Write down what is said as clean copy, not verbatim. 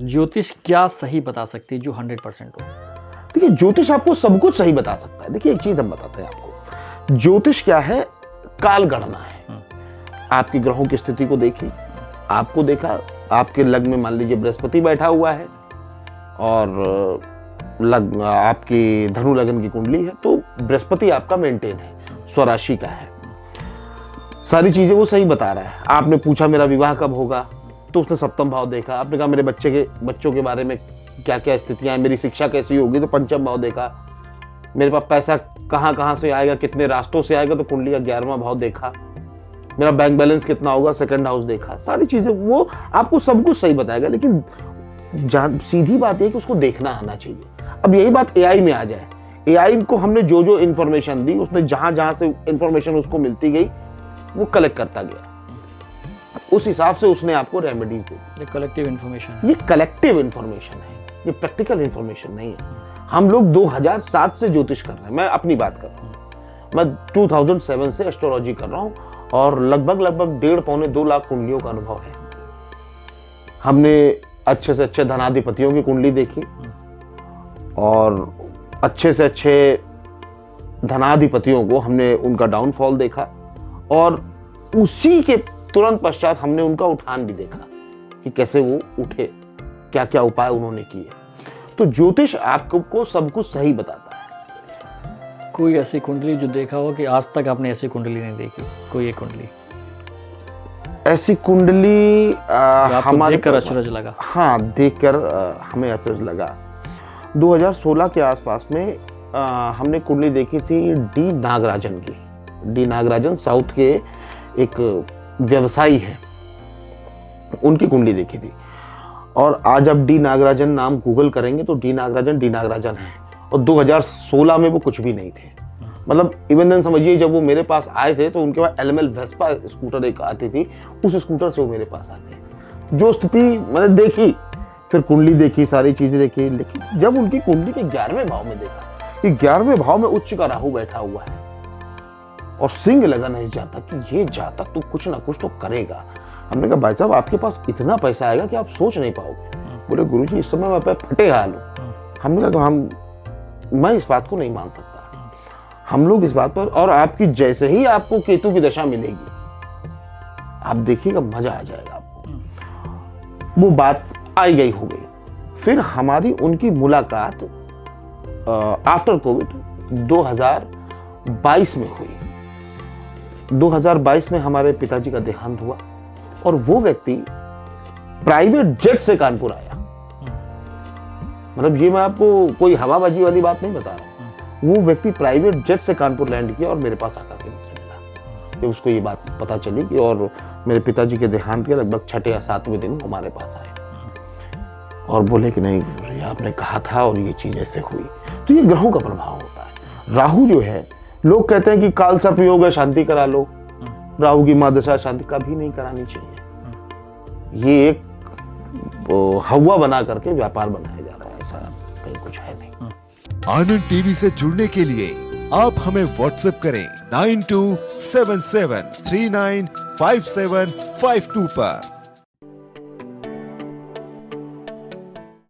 ज्योतिष क्या सही बता सकती है जो 100% हो? देखिए, ज्योतिष आपको सब कुछ सही बता सकता है। देखिए, एक चीज हम बताते हैं आपको, ज्योतिष क्या है? काल गणना है। आपकी ग्रहों की स्थिति को देखी, आपको देखा, आपके लग्न में मान लीजिए बृहस्पति बैठा हुआ है और आपकी धनु लग्न की कुंडली है, तो बृहस्पति आपका मेंटेन है, स्वराशि का है, सारी चीजें वो सही बता रहा है। आपने पूछा मेरा विवाह कब होगा, तो उसने सप्तम भाव देखा। आपने कहा मेरे बच्चों के बारे में क्या क्या स्थितियां हैं, मेरी शिक्षा कैसी होगी, तो पंचम भाव देखा। मेरे पास पैसा कहाँ से आएगा, कितने रास्तों से आएगा, तो कुंडली का 11वां भाव देखा। मेरा बैंक बैलेंस कितना होगा, सेकंड हाउस देखा। सारी चीजें वो आपको सब कुछ सही बताएगा, लेकिन सीधी बात है कि उसको देखना आना चाहिए। अब यही बात एआई में आ जाए, एआई को हमने जो जो इन्फॉर्मेशन दी, उसने जहां से इन्फॉर्मेशन उसको मिलती गई वो कलेक्ट करता गया, उस हिसाब से उसने आपको रेमेडीज दी। ये कलेक्टिव इन्फॉर्मेशन, ये कलेक्टिव इन्फॉर्मेशन है, ये प्रैक्टिकल इन्फॉर्मेशन नहीं है। हम लोग 2007 से ज्योतिष कर रहे हैं, मैं अपनी बात कर रहा हूँ। मैं 2007 से एस्ट्रोलॉजी कर रहा हूँ और लगभग 1.5-2 लाख कुंडलियों का अनुभव है। हमने अच्छे से अच्छे धनाधिपतियों की कुंडली देखी और अच्छे से अच्छे धनाधिपतियों को हमने उनका डाउनफॉल देखा और उसी के तुरंत पश्चात हमने उनका उठान भी देखा कि कैसे वो उठे, क्या क्या उपाय उन्होंने किए। तो ज्योतिष आपको सब कुछ सही बताता है। कोई ऐसी कुंडली जो देखा हो कि आज तक आपने ऐसी कुंडली नहीं देखी, कोई एक कुंडली ऐसी कुंडली हमारे देखकर अचरज लगा? हाँ, देखकर हमें अचरज लगा। 2016 के आसपास में हमने कुंडली देखी थी डी नागराजन की। डी नागराजन साउथ के एक व्यवसायी है, उनकी कुंडली देखी थी। और आज अब डी नागराजन नाम गूगल करेंगे तो डी नागराजन है, और 2016 में वो कुछ भी नहीं थे। मतलब इवन देन समझिए, जब वो मेरे पास आए थे तो उनके पास एलएमएल वेस्पा स्कूटर एक आती थी, उस स्कूटर से वो मेरे पास आते। जो स्थिति मैंने देखी, फिर कुंडली देखी, सारी चीजें देखी, लेकिन जब उनकी कुंडली के 11वें भाव में देखा कि 11वें भाव में उच्च का राहु बैठा हुआ है और सिंह लगन है जातक कि ये जातक तो कुछ ना कुछ तो करेगा। हमने कहा भाई साहब, आपके पास इतना पैसा आएगा कि आप सोच नहीं पाओगे। बोले गुरुजी, इस समय मैं फटे हाल हूँ। हमने कहा मैं इस बात को नहीं मान सकता, हम लोग इस बात पर, और आपकी जैसे ही आपको केतु की दशा मिलेगी, आप देखिएगा मजा आ जाएगा आपको। वो बात आई गई हो गई। फिर हमारी उनकी मुलाकात आफ्टर कोविड 2022 में हुई। 2022 में हमारे पिताजी का देहांत हुआ और वो व्यक्ति प्राइवेट जेट से कानपुर आया। मतलब ये मैं आपको कोई हवाबाजी वाली बात नहीं बता रहा हूँ। वो व्यक्ति प्राइवेट जेट से कानपुर लैंड किया और मेरे पास आकर के मुझसे मिला कि उसको ये बात पता चली कि, और मेरे पिताजी के देहांत के लगभग 6 या 7वें दिन हमारे पास आए और बोले कि नहीं, आपने कहा था और ये चीज ऐसे हुई। तो ये ग्रहों का प्रभाव होता है। राहु जो है, लोग कहते हैं कि काल सर्प योग है, शांति करा लो। राहु की महादशा शांति कभी नहीं करानी चाहिए। ये एक हवा बना करके व्यापार बनाया जा रहा है, ऐसा कहीं कुछ है नहीं। आनंद टीवी से जुड़ने के लिए आप हमें व्हाट्सएप करें 9277395752 पर।